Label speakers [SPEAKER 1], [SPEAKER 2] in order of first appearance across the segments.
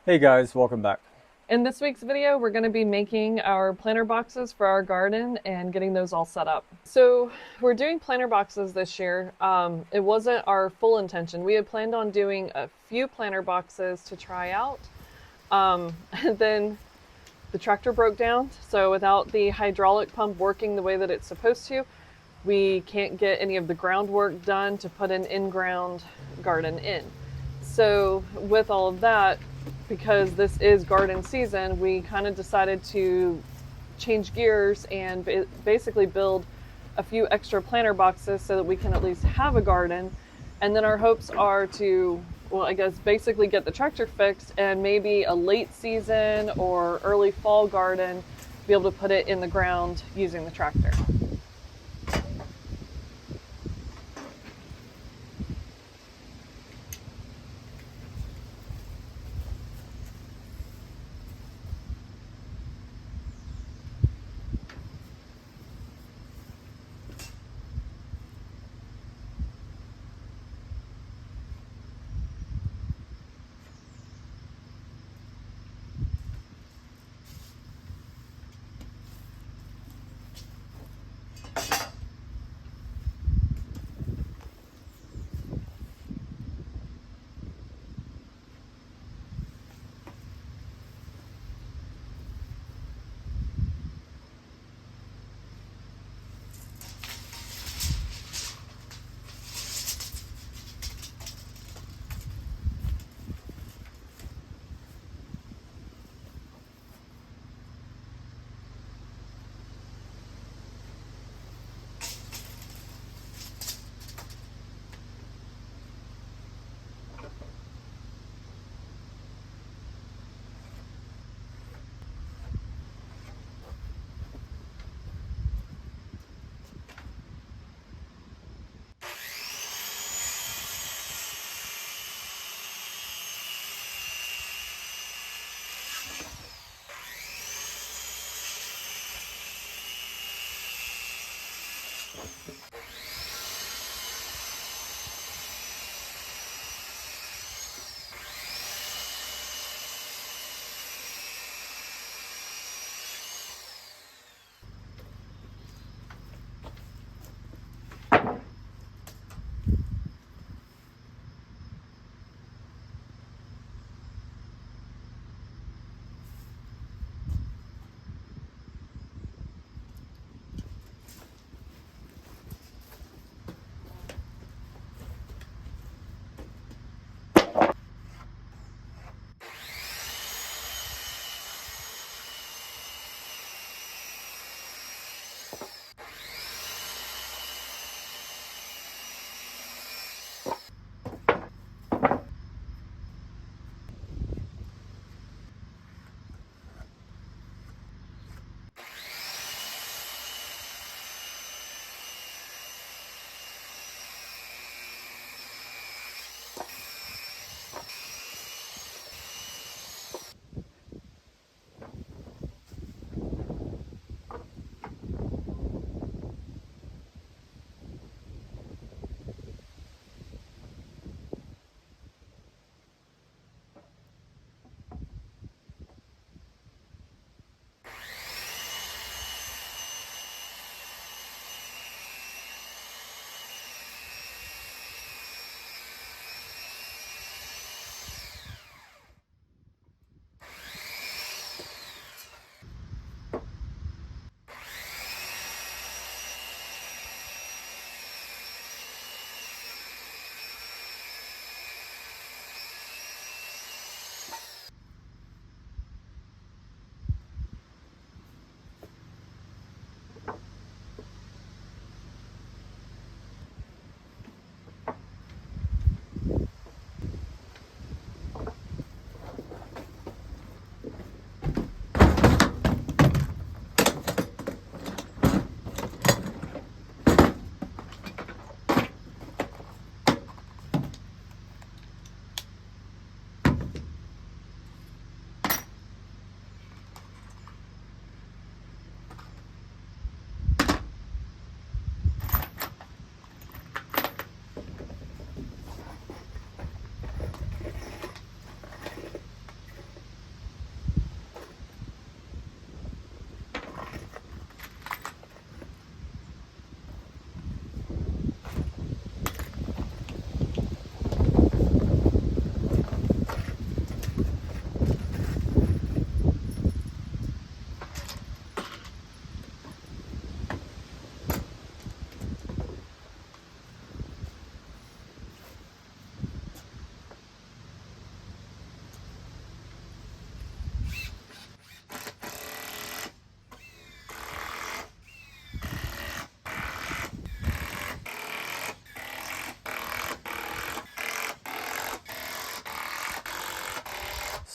[SPEAKER 1] Hey guys, welcome back.
[SPEAKER 2] In this week's video, we're going to be making our planter boxes for our garden and getting those all set up. So we're doing planter boxes this year. It wasn't our full intention. We had planned on doing a few planter boxes to try out. And then the tractor broke down. So without the hydraulic pump working the way that it's supposed to, we can't get any of the groundwork done to put an in-ground garden in. So with all of that, because this is garden season, we kind of decided to change gears and basically build a few extra planter boxes so that we can at least have a garden. And then our hopes are to, well, I guess basically get the tractor fixed and maybe a late season or early fall garden, be able to put it in the ground using the tractor.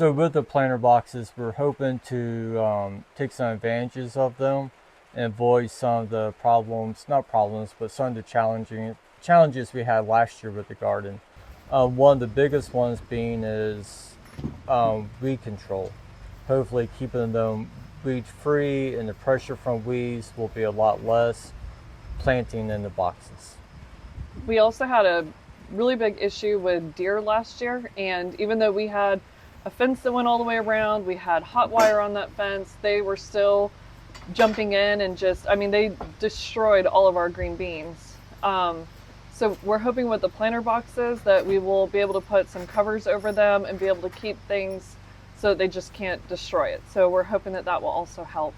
[SPEAKER 1] So with the planter boxes, we're hoping to take some advantages of them and avoid some of the problems, not problems, but some of the challenges we had last year with the garden. One of the biggest ones being is weed control. Hopefully keeping them weed free and the pressure from weeds will be a lot less planting in the boxes.
[SPEAKER 2] We also had a really big issue with deer last year, and even though we had a fence that went all the way around, we had hot wire on that fence, they were still jumping in and just, I mean, they destroyed all of our green beans. So we're hoping with the planter boxes that we will be able to put some covers over them and be able to keep things so that they just can't destroy it. So we're hoping that that will also help.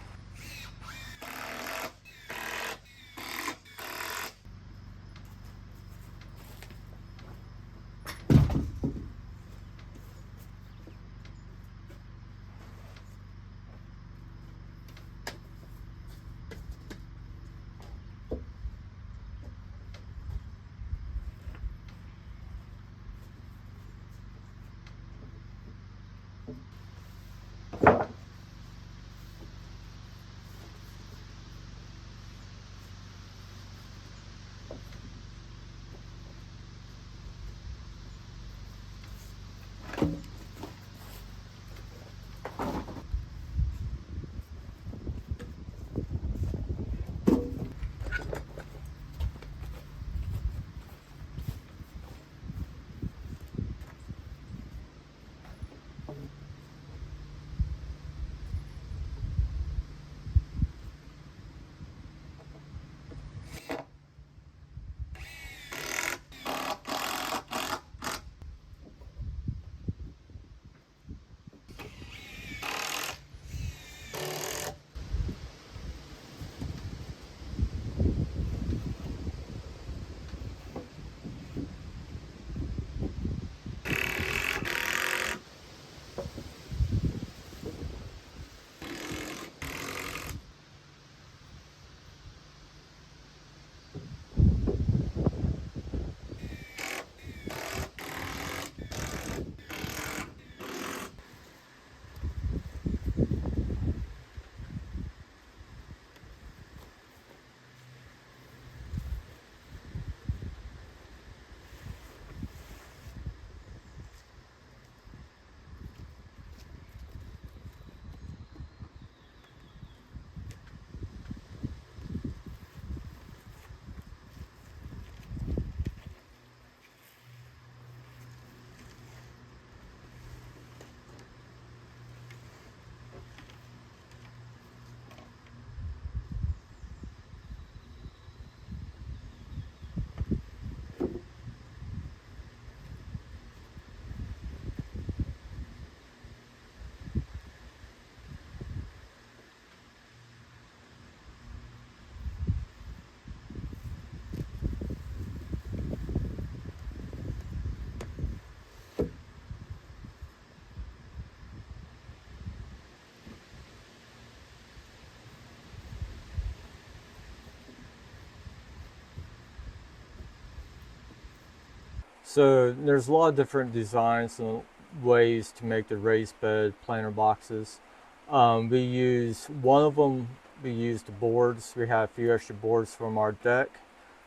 [SPEAKER 1] So there's a lot of different designs and ways to make the raised bed planter boxes. We use one of them. We used boards. We had a few extra boards from our deck,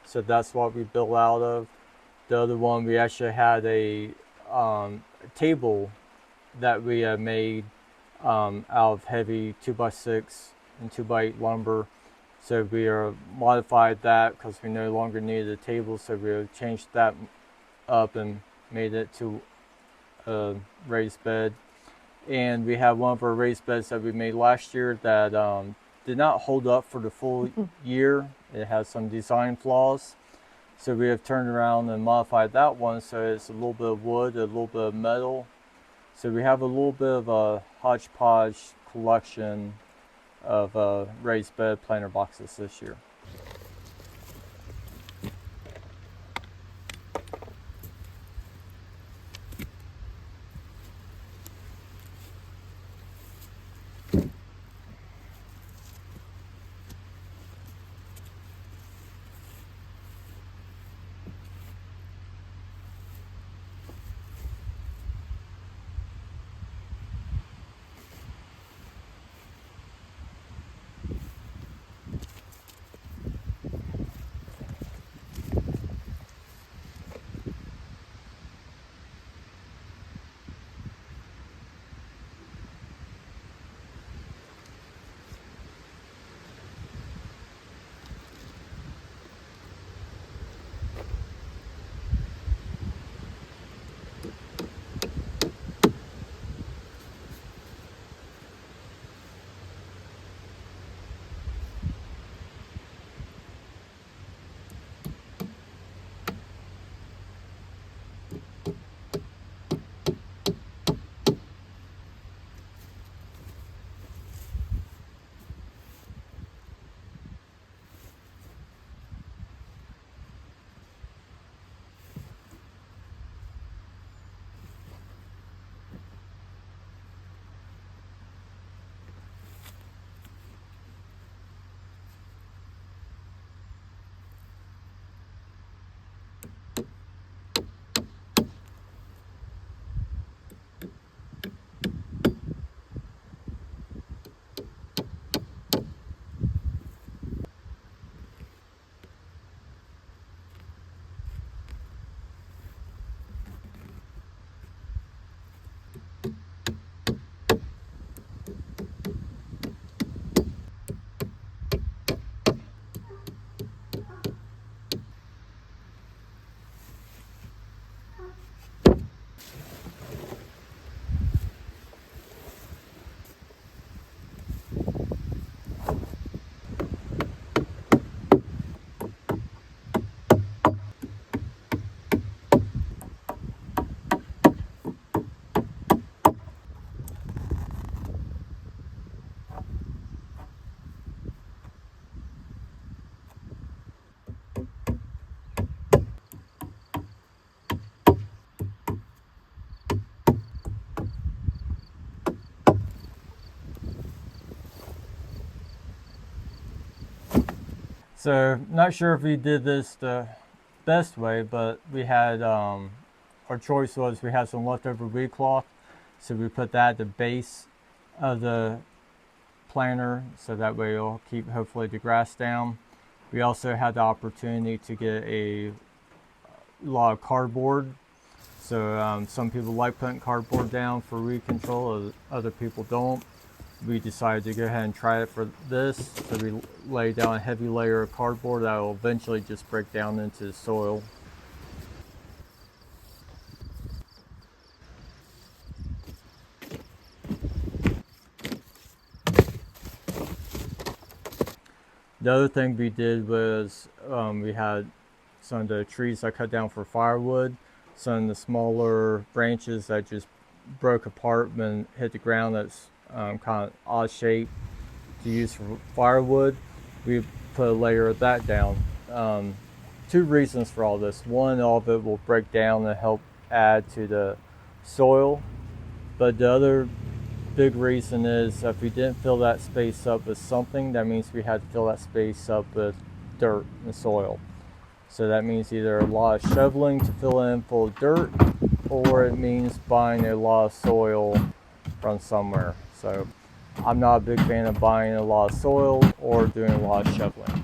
[SPEAKER 1] so that's what we built out of. The other one, we actually had a table that we had made out of heavy 2x6 and 2x8 lumber. So we modified that because we no longer needed a table, so we changed that up and made it to a raised bed. And we have one of our raised beds that we made last year that did not hold up for the full year. It has some design flaws. So we have turned around and modified that one so it's a little bit of wood, a little bit of metal. So we have a little bit of a hodgepodge collection of raised bed planter boxes this year. So not sure if we did this the best way, but we had our choice was we had some leftover weed cloth, so we put that at the base of the planter, so that way it'll keep hopefully the grass down. We also had the opportunity to get a lot of cardboard. So some people like putting cardboard down for weed control, other people don't. We decided to go ahead and try it for this. So we laid down a heavy layer of cardboard that will eventually just break down into the soil. The other thing we did was we had some of the trees I cut down for firewood, some of the smaller branches that just broke apart when hit the ground that's kind of odd shape to use for firewood. We put a layer of that down. Two reasons for all this. One, all of it will break down and help add to the soil, but the other big reason is if we didn't fill that space up with something, that means we had to fill that space up with dirt and soil. So that means either a lot of shoveling to fill in full of dirt, or it means buying a lot of soil from somewhere. So I'm not a big fan of buying a lot of soil or doing a lot of shoveling.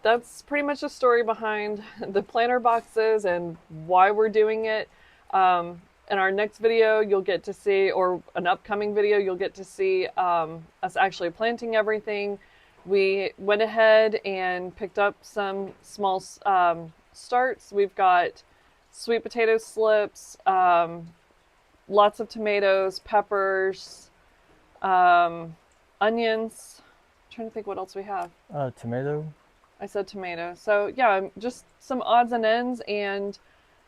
[SPEAKER 2] that's pretty much the story behind the planter boxes and why we're doing it. In our next video, you'll get to see, or an upcoming video, you'll get to see us actually planting everything. We went ahead and picked up some small starts. We've got sweet potato slips, lots of tomatoes, peppers, onions. I'm trying to think what else we have.
[SPEAKER 1] Tomato.
[SPEAKER 2] I said tomato. So yeah, just some odds and ends, and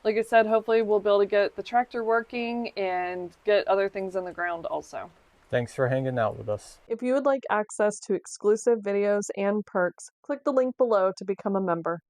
[SPEAKER 2] like I said, hopefully we'll be able to get the tractor working and get other things in the ground also.
[SPEAKER 1] Thanks for hanging out with us.
[SPEAKER 2] If you would like access to exclusive videos and perks, click the link below to become a member.